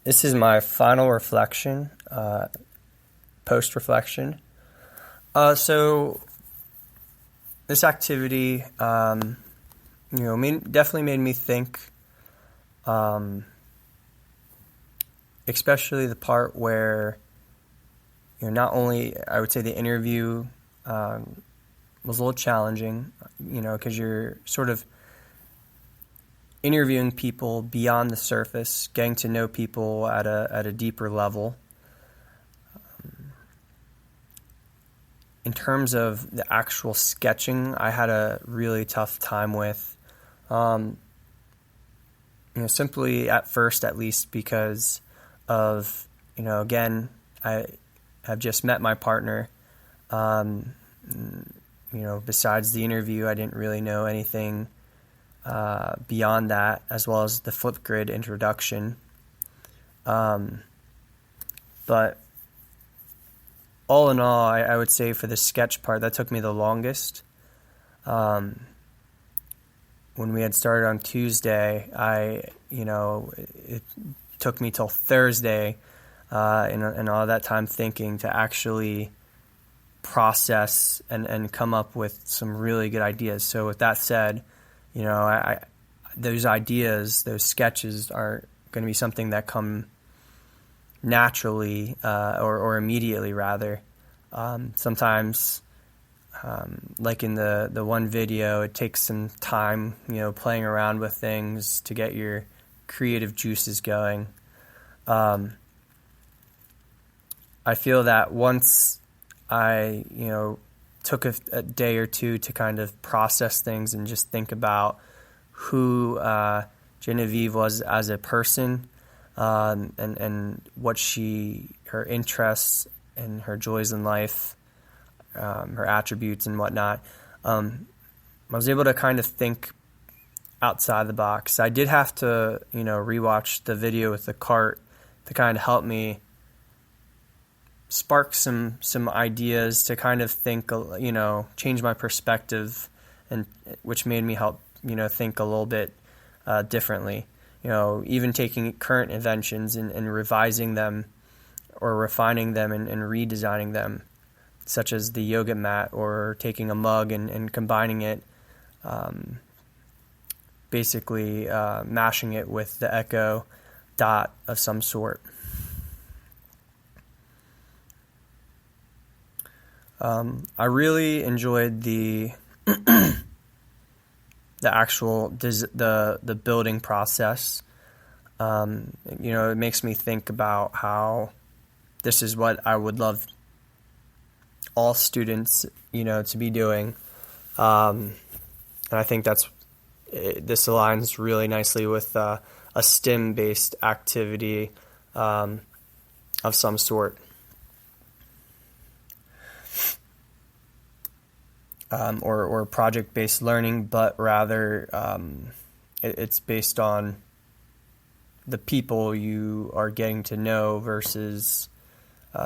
This is my final reflection, post-reflection. So this activity, definitely made me think, especially the part where, not only, I would say the interview was a little challenging, because you're sort of interviewing people beyond the surface, getting to know people at a deeper level. In terms of the actual sketching, I had a really tough time with, simply at first, at least, because of, again, I have just met my partner. Besides the interview, I didn't really know anything beyond that, as well as the Flipgrid introduction. But all in all, I would say for the sketch part, that took me the longest. When we had started on Tuesday, it took me till Thursday, and all that time thinking to actually process and come up with some really good ideas. So with that said, those ideas, those sketches are going to be something that come naturally or immediately rather. Sometimes, like in the one video, it takes some time, playing around with things to get your creative juices going. I feel that once I, took a day or two to kind of process things and just think about who Genevieve was as a person, and what her interests and her joys in life, her attributes and whatnot, I was able to kind of think outside the box. I did have to, rewatch the video with the cart to kind of help me spark some ideas to kind of think, change my perspective, and which made me help, think a little bit differently. Even taking current inventions and revising them or refining them and redesigning them, such as the yoga mat, or taking a mug and combining it, basically mashing it with the Echo Dot of some sort. I really enjoyed the actual the building process. It makes me think about how this is what I would love all students, to be doing. And I think this aligns really nicely with a STEM-based activity of some sort. Or project-based learning, but rather it's based on the people you are getting to know versus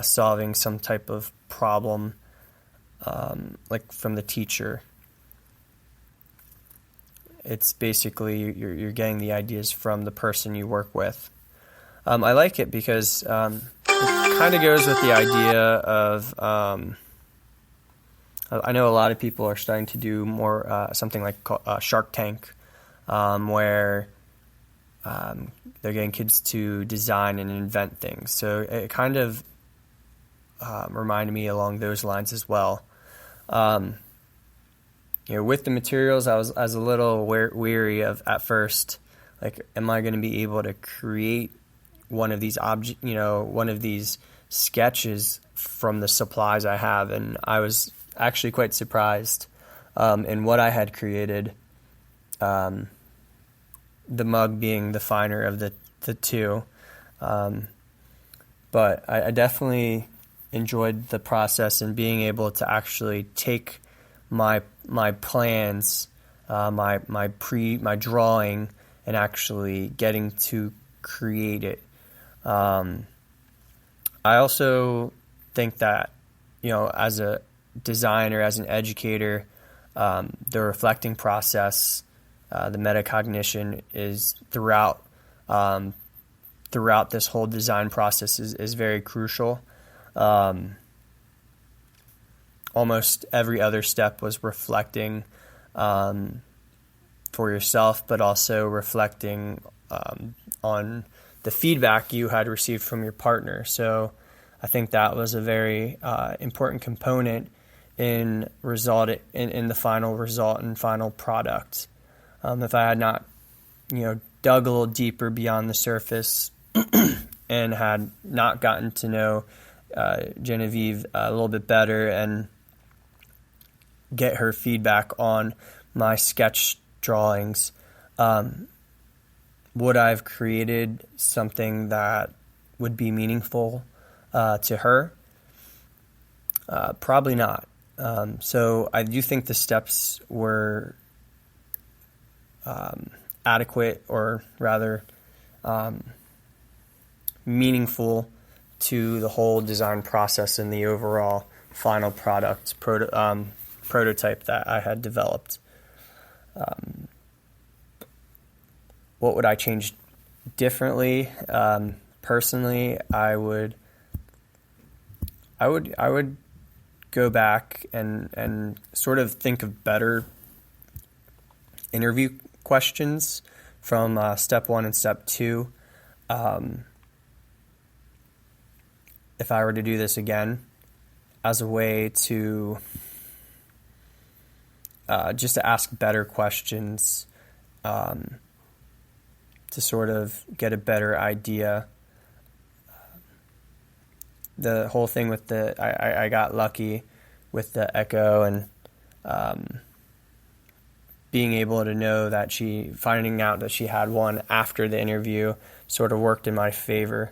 solving some type of problem, like from the teacher. It's basically you're getting the ideas from the person you work with. I like it because it kind of goes with the idea of I know a lot of people are starting to do more something like Shark Tank, where they're getting kids to design and invent things. So it kind of reminded me along those lines as well. With the materials, I was a little weary of at first. Like, am I going to be able to create one of these one of these sketches from the supplies I have? And I was actually quite surprised in what I had created, the mug being the finer of the two. But I definitely enjoyed the process and being able to actually take my plans, my drawing, and actually getting to create it. I also think that, as a designer, as an educator, the reflecting process, the metacognition is throughout throughout this whole design process is very crucial. Almost every other step was reflecting for yourself, but also reflecting on the feedback you had received from your partner. So I think that was a very important component in the final result and final product. If I had not, dug a little deeper beyond the surface and had not gotten to know Genevieve a little bit better and get her feedback on my sketch drawings, would I have created something that would be meaningful to her? Probably not. So I do think the steps were adequate, or rather meaningful to the whole design process and the overall final product prototype that I had developed. What would I change differently? Personally, I would go back and sort of think of better interview questions from step 1 and step 2. If I were to do this again, as a way to just to ask better questions, to sort of get a better idea. The whole thing with I got lucky with the echo and being able to know that finding out that she had one after the interview sort of worked in my favor.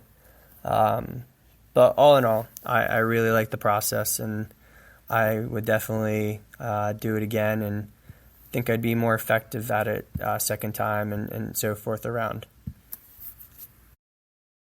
But all in all, I really like the process, and I would definitely do it again, and think I'd be more effective at it second time and so forth around.